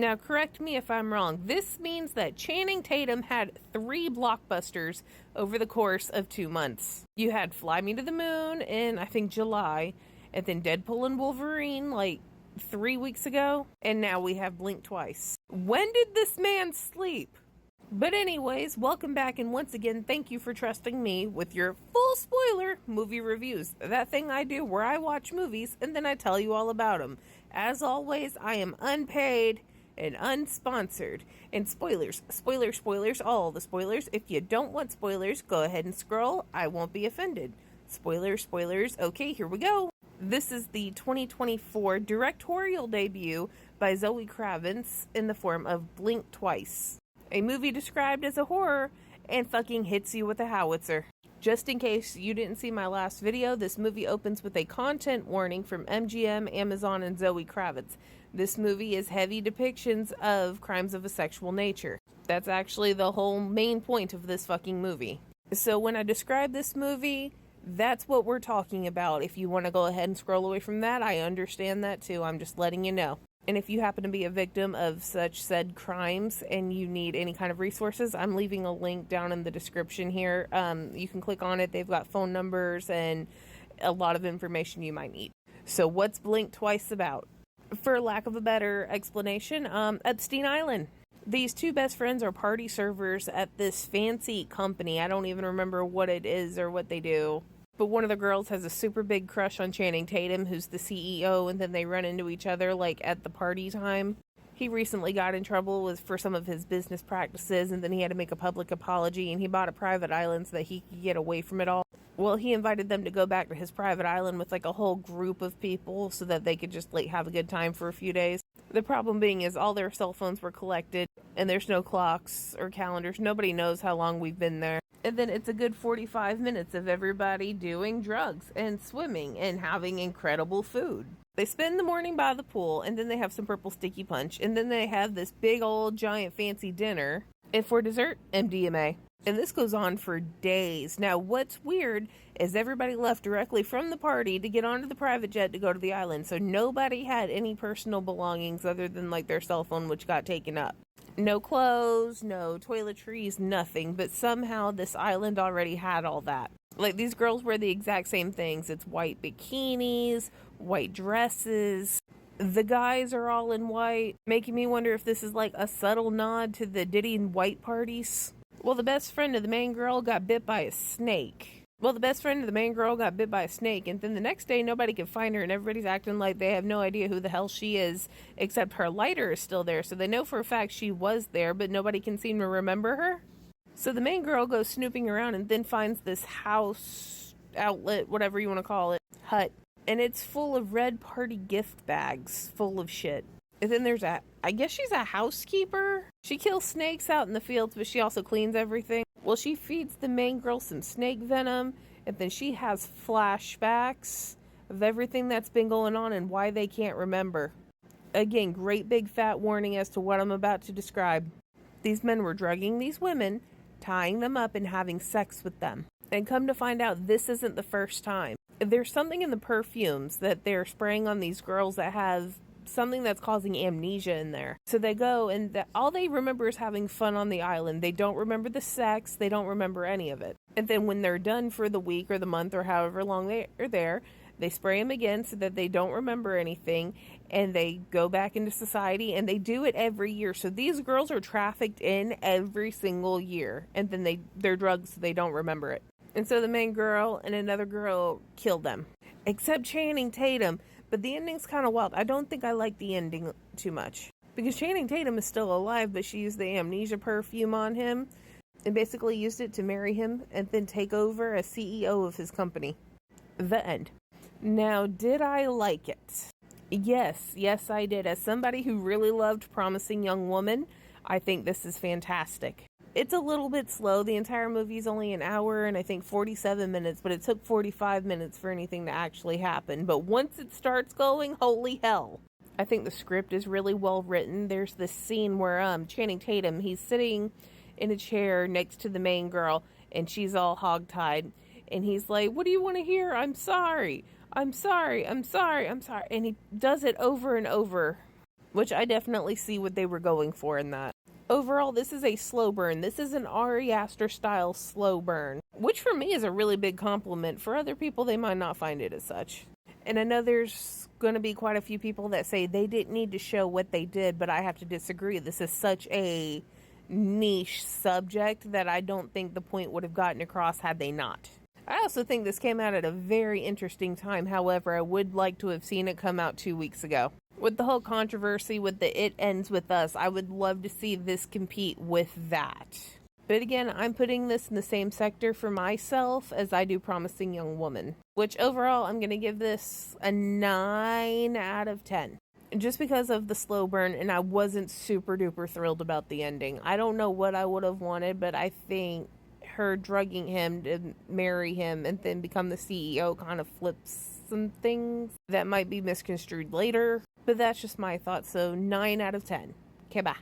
Now, correct me if I'm wrong. This means that Channing Tatum had 3 blockbusters over the course of 2 months. You had Fly Me to the Moon in, I think, July, and then Deadpool and Wolverine, like, 3 weeks ago, and now we have Blink Twice. When did this man sleep? But anyways, welcome back, and once again, thank you for trusting me with your full spoiler movie reviews. That thing I do where I watch movies and then I tell you all about them. As always, I am unpaid and unsponsored. And spoilers, all the spoilers. If you don't want spoilers, go ahead and scroll. I won't be offended. Spoilers. Okay, here we go. This is the 2024 directorial debut by Zoe Kravitz in the form of Blink Twice. A movie described as a horror and fucking hits you with a howitzer. Just in case you didn't see my last video, this movie opens with a content warning from MGM, Amazon, and Zoe Kravitz. This movie is heavy depictions of crimes of a sexual nature. That's actually the whole main point of this fucking movie. So when I describe this movie, that's what we're talking about. If you want to go ahead and scroll away from that, I understand that too. I'm just letting you know. And if you happen to be a victim of such said crimes and you need any kind of resources, I'm leaving a link down in the description here. You can click on it. They've got phone numbers and a lot of information you might need. So what's Blink Twice about? For lack of a better explanation, Epstein Island. These 2 best friends are party servers at this fancy company. I don't even remember what it is or what they do. But one of the girls has a super big crush on Channing Tatum, who's the CEO, and then they run into each other, like, at the party time. He recently got in trouble for some of his business practices, and then he had to make a public apology, and he bought a private island so that he could get away from it all. Well, he invited them to go back to his private island with, like, a whole group of people so that they could just, like, have a good time for a few days. The problem being is all their cell phones were collected, and there's no clocks or calendars. Nobody knows how long we've been there. And then it's a good 45 minutes of everybody doing drugs and swimming and having incredible food. They spend the morning by the pool, and then they have some purple sticky punch, and then they have this big old giant fancy dinner. And for dessert, MDMA. And this goes on for days. Now, what's weird is everybody left directly from the party to get onto the private jet to go to the island. So nobody had any personal belongings other than, like, their cell phone, which got taken up. No clothes, no toiletries, nothing. But somehow this island already had all that. Like, these girls wear the exact same things. It's white bikinis, white dresses. The guys are all in white, making me wonder if this is like a subtle nod to the Diddy and White parties. Well, the best friend of the main girl got bit by a snake. And then the next day nobody could find her, and everybody's acting like they have no idea who the hell she is, except her lighter is still there, so they know for a fact she was there, but nobody can seem to remember her. So the main girl goes snooping around and then finds this house, outlet, whatever you want to call it, hut, and it's full of red party gift bags full of shit. And then there's I guess she's a housekeeper. She kills snakes out in the fields, but she also cleans everything. Well, she feeds the main girl some snake venom, and then she has flashbacks of everything that's been going on and why they can't remember. Again, great big fat warning as to what I'm about to describe. These men were drugging these women, tying them up, and having sex with them. And come to find out, this isn't the first time. There's something in the perfumes that they're spraying on these girls that have something that's causing amnesia in there. So they go, and all they remember is having fun on the island. They don't remember the sex. They don't remember any of it. And then when they're done for the week or the month or however long they are there, they spray them again so that they don't remember anything, and they go back into society, and they do it every year. So these girls are trafficked in every single year, and then they're drugged so they don't remember it. And so the main girl and another girl killed them. Except Channing Tatum. But the ending's kind of wild. I don't think I like the ending too much. Because Channing Tatum is still alive, but she used the amnesia perfume on him and basically used it to marry him and then take over as CEO of his company. The end. Now, did I like it? Yes, I did. As somebody who really loved Promising Young Woman, I think this is fantastic. It's a little bit slow. The entire movie is only an hour and I think 47 minutes, but it took 45 minutes for anything to actually happen. But once it starts going, holy hell. I think the script is really well written. There's this scene where Channing Tatum, he's sitting in a chair next to the main girl, and she's all hogtied. And he's like, "What do you want to hear? I'm sorry. I'm sorry. I'm sorry. I'm sorry." And he does it over and over. which I definitely see what they were going for in that. Overall, this is a slow burn. This is an Ari Aster style slow burn, which for me is a really big compliment. For other people, they might not find it as such. And I know there's going to be quite a few people that say they didn't need to show what they did, but I have to disagree. This is such a niche subject that I don't think the point would have gotten across had they not. I also think this came out at a very interesting time. However, I would like to have seen it come out 2 weeks ago. With the whole controversy with the It Ends With Us, I would love to see this compete with that. But again, I'm putting this in the same sector for myself as I do Promising Young Woman, which overall I'm going to give this a 9 out of 10. Just because of the slow burn, and I wasn't super duper thrilled about the ending. I don't know what I would have wanted, but I think her drugging him to marry him and then become the CEO kind of flips some things that might be misconstrued later. But that's just my thoughts, so 9 out of 10. Okay, bye.